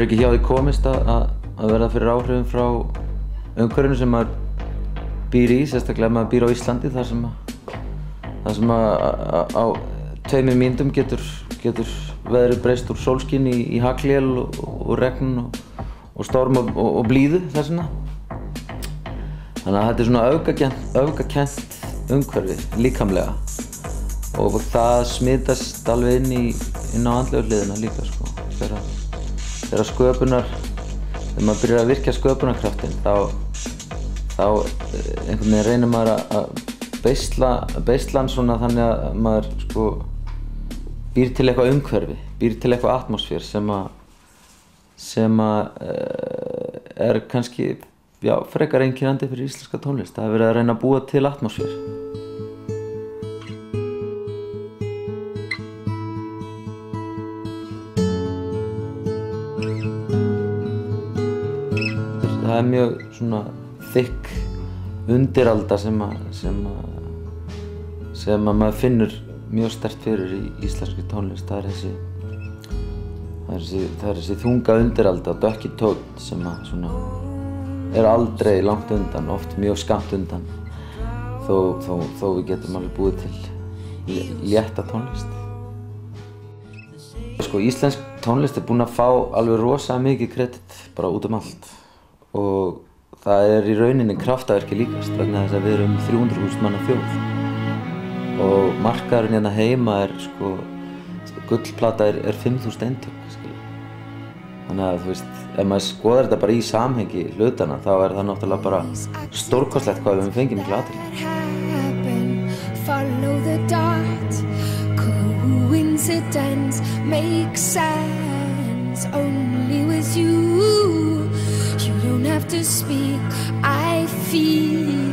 ekki hjá því komist að verða fyrir áhrifum frá umhverfinu sem maður býr í, sérstaklega ef maður býr á Íslandi þar sem á 2 mínútum getur veðrið breyst úr sólskini í haglél og regn og storm og blíðu þess vegna. Þannig að þetta er svona öfgakennt umhverfi líkamlega og það smitast alveg inn á andlegu hliðina líka sko. Þegar maður byrjar að virkja sköpunarkraftinn þá einhvern veginn reynir maður að beisla hann svona þannig að maður sko býr til eitthvað umhverfi, býr til eitthvað atmosfér sem er kannski frekar einkennandi fyrir íslenska tónlist. Það er verið að reyna að búa til atmosfér. Það er mjög svona þykk undiralda sem maður finnur mjög sterkt fyrir í íslenskri tónlist. Það er þessi þunga undiralda, dökki tónn sem svona er aldrei langt undan, oft mjög skammt undan þó við getum alveg búið til létta tónlist. Sko, íslensk tónlist er búin að fá alveg rosa mikið kredit bara út allt og það er í rauninni kraftaverki líkast vegna þess að við erum 300.000 manna þjóð og markaðurinn hérna heima er sko, gullplata er 5.000 eintök. Þannig að þú veist, ef maður skoðar þetta bara í samhengi hlutana þá er það náttúrulega bara stórkostlegt hvað við fengið mikla athygli. Follow the dot, coincidence makes sense only with you. You don't have to speak, I feel